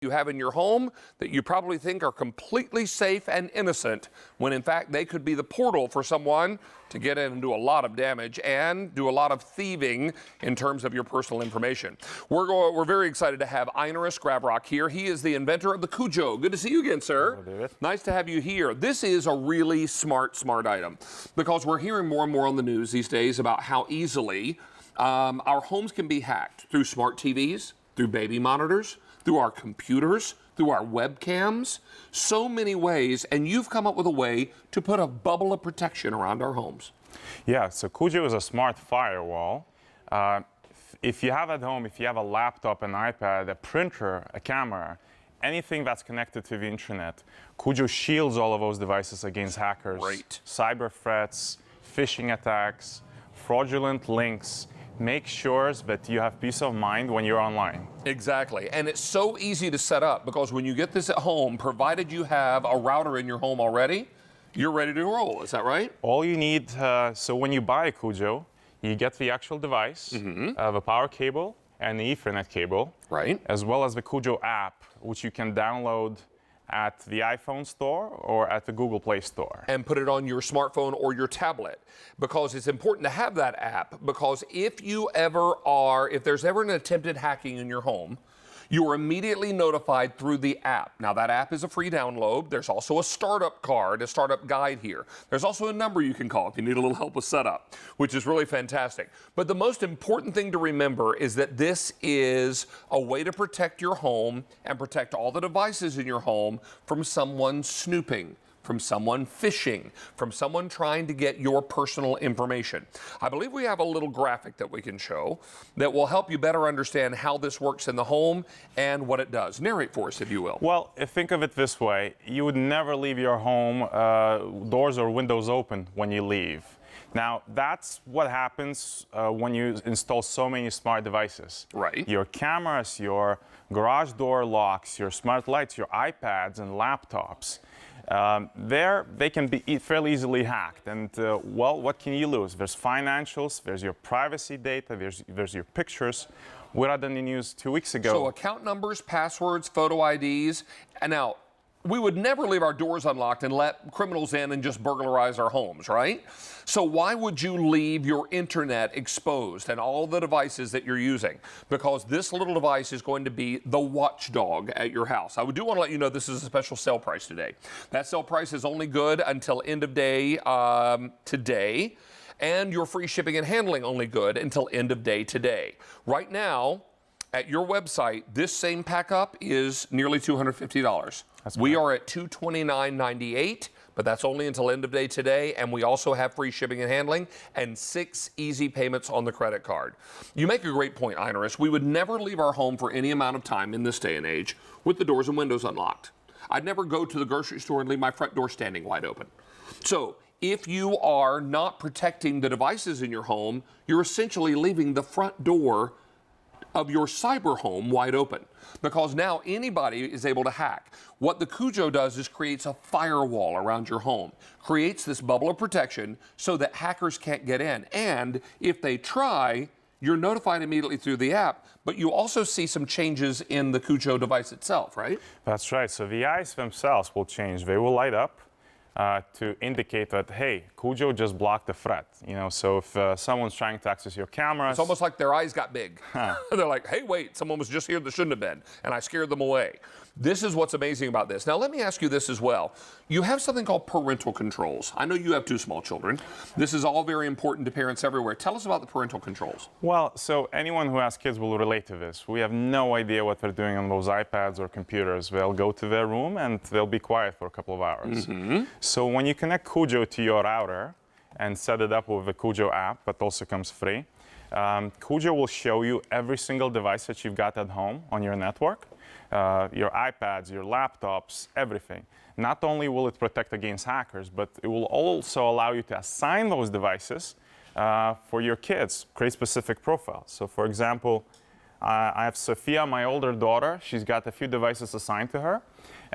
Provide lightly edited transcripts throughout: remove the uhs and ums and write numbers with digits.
you have in your home that you probably think are completely safe and innocent, when in fact they could be the portal for someone to get in and do a lot of damage and do a lot of thieving in terms of your personal information. We're very excited to have Einar Skravrock here. He is the inventor of the QUJO. Good to see you again, sir. Hello, David. Nice to have you here. This is a really smart item, because we're hearing more and more on the news these days about how easily our homes can be hacked through smart TVs, through baby monitors, through our computers, through our webcams, so many ways, and you've come up with a way to put a bubble of protection around our homes. Yeah, so QUJO is a smart firewall. If you have at home, if you have a laptop, an iPad, a printer, a camera, anything that's connected to the internet, QUJO shields all of those devices against hackers, cyber threats, phishing attacks, fraudulent links. Make sure that you have peace of mind when you're online. Exactly, and it's so easy to set up, because when you get this at home, provided you have a router in your home already, you're ready to roll. Is that right? All you need, so when you buy a QUJO, you get the actual device, the power cable, and the Ethernet cable, as well as the QUJO app, which you can download at the iPhone store or at the Google Play Store. And put it on your smartphone or your tablet, because it's important to have that app, because if there's ever an attempted hacking in your home, you are immediately notified through the app. Now, that app is a free download. There's also a startup card, a startup guide here. There's also a number you can call if you need a little help with setup, which is really fantastic. But the most important thing to remember is that this is a way to protect your home and protect all the devices in your home from someone snooping, from someone phishing, from someone trying to get your personal information. I believe we have a little graphic that we can show that will help you better understand how this works in the home and what it does. Narrate for us, if you will. Well, think of it this way. You would never leave your home doors or windows open when you leave. Now, that's what happens when you install so many smart devices. Your cameras, your garage door locks, your smart lights, your iPads and laptops. They can be fairly easily hacked, and well, what can you lose? There's financials, there's your privacy data, there's your pictures. We read in the news 2 weeks ago. So account numbers, passwords, photo IDs, and now we would never leave our doors unlocked and let criminals in and just burglarize our homes, right? So why would you leave your internet exposed and all the devices that you're using? Because this little device is going to be the watchdog at your house. I do want to let you know this is a special sale price today. That sale price is only good until end of day today, and your free shipping and handling only good until end of day today. Right now, at your website, this same pack up is nearly $250. We are at $229.98, but that's only until end of day today, and we also have free shipping and handling and 6 easy payments on the credit card. You make a great point, Einar. We would never leave our home for any amount of time in this day and age with the doors and windows unlocked. I'd never go to the grocery store and leave my front door standing wide open. So if you are not protecting the devices in your home, you're essentially leaving the front door of your cyber home wide open, because now anybody is able to hack. What the QUJO does is creates a firewall around your home, creates this bubble of protection so that hackers can't get in. And if they try, you're notified immediately through the app, but you also see some changes in the QUJO device itself, right? That's right. So the eyes themselves will change. They will light up to indicate that, hey, QUJO just blocked the threat. You know, so if someone's trying to access your cameras, it's almost like their eyes got big. They're like, hey, wait, someone was just here that shouldn't have been, and I scared them away. This is what's amazing about this. Now, let me ask you this as well. You have something called parental controls. I know you have 2 small children. This is all very important to parents everywhere. Tell us about the parental controls. Well, so anyone who has kids will relate to this. We have no idea what they're doing on those iPads or computers. They'll go to their room and they'll be quiet for a couple of hours. So when you connect QUJO to your router and set it up with the QUJO app, that also comes free, QUJO will show you every single device that you've got at home on your network. Your iPads, your laptops, everything. Not only will it protect against hackers, but it will also allow you to assign those devices for your kids, create specific profiles. So for example, I have Sophia, my older daughter. She's got a few devices assigned to her.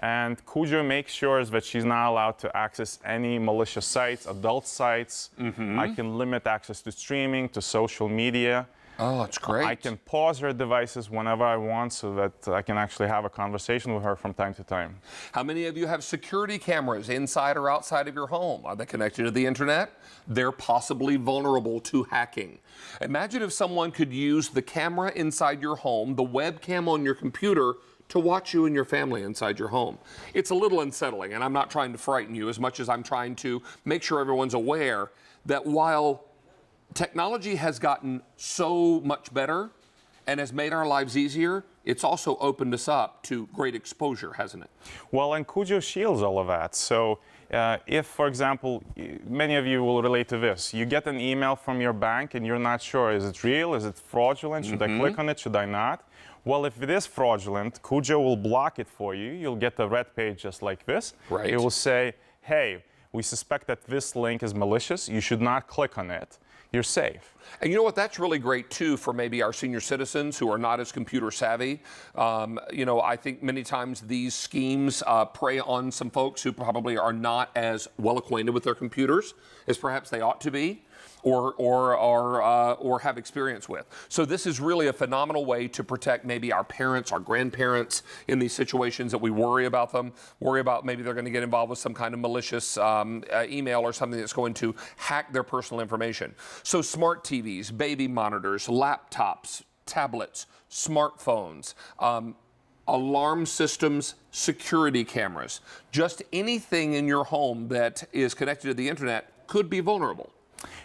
And QUJO makes sure that she's not allowed to access any malicious sites, adult sites. I can limit access to streaming, to social media. Oh, it's great. I can pause her devices whenever I want so that I can actually have a conversation with her from time to time. How many of you have security cameras inside or outside of your home? Are they connected to the internet? They're possibly vulnerable to hacking. Imagine if someone could use the camera inside your home, the webcam on your computer, to watch you and your family inside your home. It's a little unsettling, and I'm not trying to frighten you as much as I'm trying to make sure everyone's aware that while technology has gotten so much better and has made our lives easier, it's also opened us up to great exposure, hasn't it? Well, and QUJO shields all of that. So if, for example, many of you will relate to this, you get an email from your bank and you're not sure, is it real, is it fraudulent, should I click on it, should I not? Well, if it is fraudulent, QUJO will block it for you. You'll get a red page just like this. Right. It will say, hey, we suspect that this link is malicious. You should not click on it. You're safe. And you know what? That's really great, too, for maybe our senior citizens who are not as computer savvy. I think many times these schemes prey on some folks who probably are not as well acquainted with their computers as perhaps they ought to be, or have experience with. So this is really a phenomenal way to protect maybe our parents, our grandparents in these situations that we worry about them, worry about maybe they're going to get involved with some kind of malicious email or something that's going to hack their personal information. So smart TVs, baby monitors, laptops, tablets, smartphones, alarm systems, security cameras, just anything in your home that is connected to the internet could be vulnerable.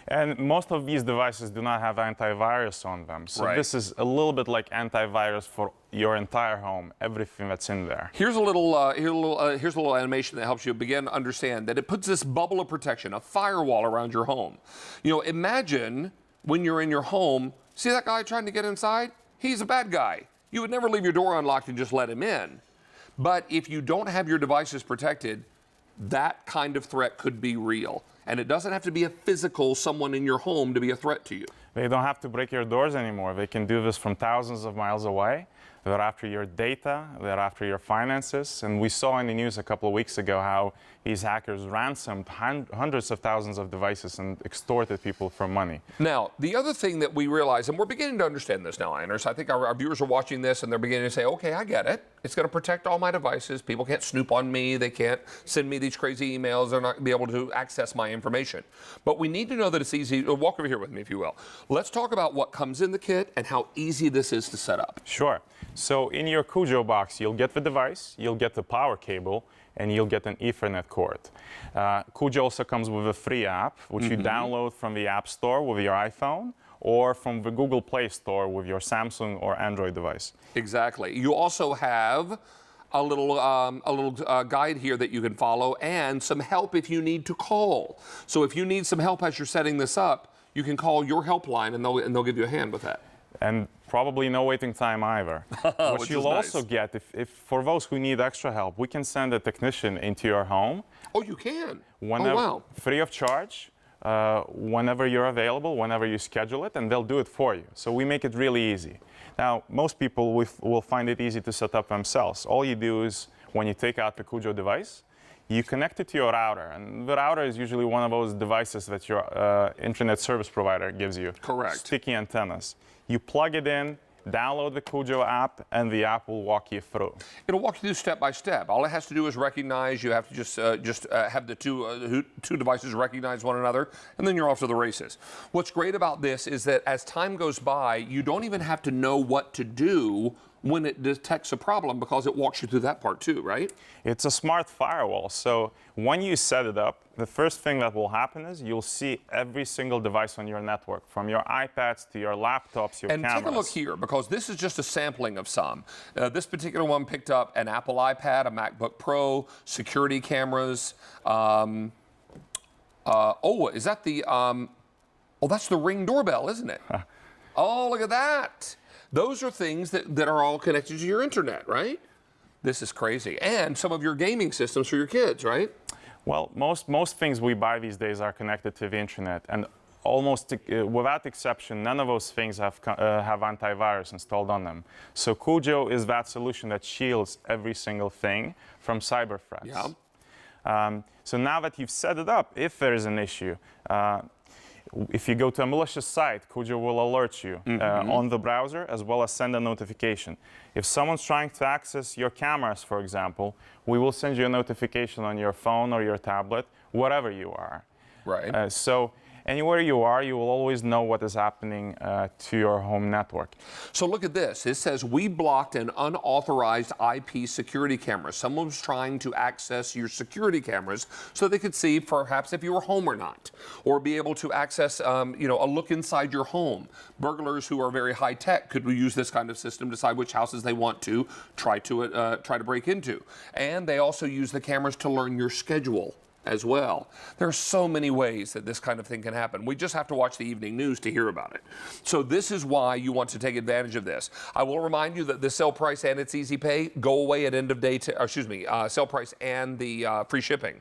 And most of these devices do not have antivirus on them. So Right. this is a little bit like antivirus for your entire home, everything that's in there. Here's a little animation that helps you begin to understand that it puts this bubble of protection, a firewall around your home. Imagine when you're in your home, see that guy trying to get inside? He's a bad guy. You would never leave your door unlocked and just let him in. But if you don't have your devices protected, that kind of threat could be real. And it doesn't have to be a physical someone in your home to be a threat to you. They don't have to break your doors anymore. They can do this from thousands of miles away. They're after your data, they're after your finances. And we saw in the news a couple of weeks ago how these hackers ransomed hundreds of thousands of devices and extorted people for money. Now, the other thing that we realize, and we're beginning to understand this now, Anders, I think our viewers are watching this and they're beginning to say, okay, I get it. It's going to protect all my devices. People can't snoop on me. They can't send me these crazy emails. They're not going to be able to access my information. But we need to know that it's easy. Walk over here with me, if you will. Let's talk about what comes in the kit and how easy this is to set up. Sure. So in your QUJO box, you'll get the device, you'll get the power cable, and you'll get an Ethernet cord. QUJO also comes with a free app, which you download from the App Store with your iPhone, or from the Google Play Store with your Samsung or Android device. Exactly. You also have a little guide here that you can follow and some help if you need to call. So if you need some help as you're setting this up, you can call your helpline and they'll give you a hand with that. And probably no waiting time either. What you'll also get, if for those who need extra help, we can send a technician into your home. Oh, you can? Whenever, oh, wow. Free of charge, whenever you're available, whenever you schedule it, and they'll do it for you. So we make it really easy. Now, most people will find it easy to set up themselves. All you do is, when you take out the QUJO device, you connect it to your router. And the router is usually one of those devices that your internet service provider gives you. Correct. Sticky antennas. You plug it in, download the QUJO app, and the app will walk you through. It'll walk you through step by step. All it has to do is recognize. You have to just have the two devices recognize one another, and then you're off to the races. What's great about this is that as time goes by, you don't even have to know what to do when it detects a problem because it walks you through that part too, right? It's a smart firewall. So when you set it up, the first thing that will happen is you'll see every single device on your network, from your iPads to your laptops, your cameras. And take a look here, because this is just a sampling of some. This particular one picked up an Apple iPad, a MacBook Pro, security cameras. Is that the, that's the Ring doorbell, isn't it? Oh, look at that. Those are things that are all connected to your internet, right? This is crazy. And some of your gaming systems for your kids, right? Well, most things we buy these days are connected to the internet, and almost without exception, none of those things have antivirus installed on them. So QUJO is that solution that shields every single thing from cyber threats. Yeah. So now that you've set it up, if there is an issue, If you go to a malicious site, QUJO will alert you on the browser as well as send a notification. If someone's trying to access your cameras, for example, we will send you a notification on your phone or your tablet, wherever you are. Right. So anywhere you are, you will always know what is happening to your home network. So look at this. It says we blocked an unauthorized IP security camera. Someone was trying to access your security cameras so they could see perhaps if you were home or not, or be able to access, a look inside your home. Burglars who are very high tech could use this kind of system to decide which houses they want to try to break into. And they also use the cameras to learn your schedule as well. There are so many ways that this kind of thing can happen. We just have to watch the evening news to hear about it. So this is why you want to take advantage of this. I will remind you that the sale price and its easy pay go away at end of day, sale price and the free shipping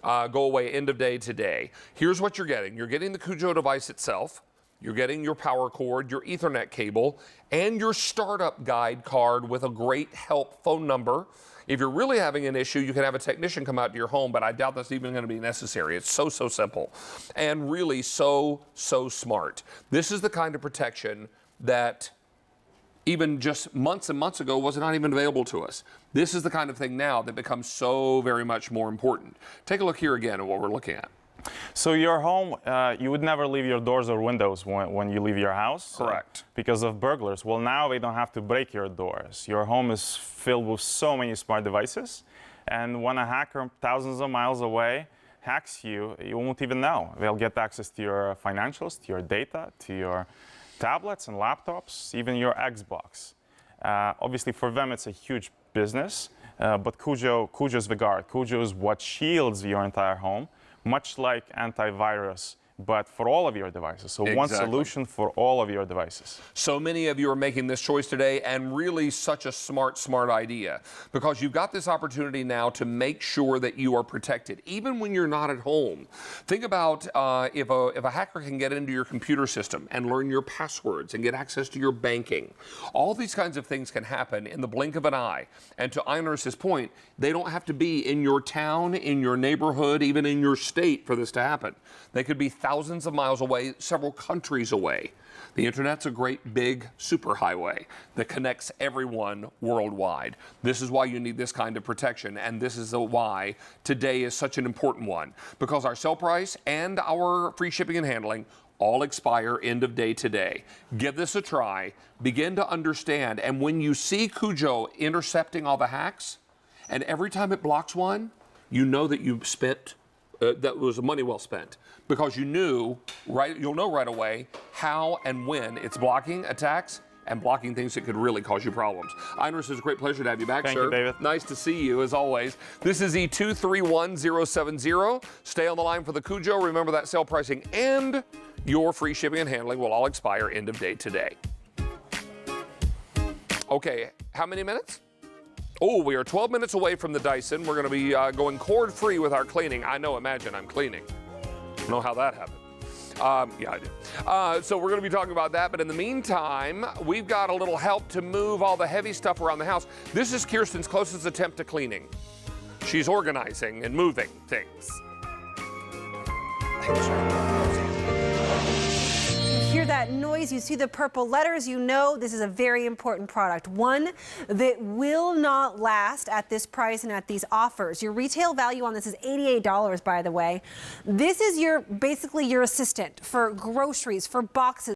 go away end of day today. Here's what you're getting. You're getting the QUJO device itself. You're getting your power cord, your Ethernet cable, and your startup guide card with a great help phone number. If you're really having an issue, you can have a technician come out to your home, but I doubt that's even going to be necessary. It's so simple and really so smart. This is the kind of protection that even just months and months ago was not even available to us. This is the kind of thing now that becomes so very much more important. Take a look here again at what we're looking at. So your home, you would never leave your doors or windows when you leave your house. Correct. Because of burglars. Well, now they don't have to break your doors. Your home is filled with so many smart devices. And when a hacker thousands of miles away hacks you, you won't even know. They'll get access to your financials, to your data, to your tablets and laptops, even your Xbox. Obviously, for them, it's a huge business. But QUJO is the guard. QUJO is what shields your entire home, much like antivirus, but for all of your devices. So one solution for all of your devices. So many of you are making this choice today, and really such a smart idea, because you've got this opportunity now to make sure that you are protected, even when you're not at home. Think about if a hacker can get into your computer system and learn your passwords and get access to your banking. All these kinds of things can happen in the blink of an eye. And to Einar's point, they don't have to be in your town, in your neighborhood, even in your state for this to happen. They could be thousands of miles away, several countries away. The internet's a great big superhighway that connects everyone worldwide. This is why you need this kind of protection, and this is why today is such an important one, because our sale price and our free shipping and handling all expire end of day today. Give this a try, begin to understand, and when you see QUJO intercepting all the hacks, and every time it blocks one, you know that you've spent that was money well spent, because you'll know right away how and when it's blocking attacks and blocking things that could really cause you problems. Einar, it's a great pleasure to have you back, sir. Thank you, David. Nice to see you, as always. This is E231070. Stay on the line for the QUJO. Remember that sale pricing and your free shipping and handling will all expire end of day today. Okay, how many minutes? Oh, we are 12 minutes away from the Dyson. We're going to be going cord-free with our cleaning. I know, imagine I'm cleaning. I don't know how that happened. Yeah, I do. So we're going to be talking about that. But in the meantime, we've got a little help to move all the heavy stuff around the house. This is Kirsten's closest attempt to cleaning. She's organizing and moving things. Hear that noise, you see the purple letters, you know this is a very important product. One that will not last at this price and at these offers. Your retail value on this is $88, by the way. This is basically your assistant for groceries, for boxes.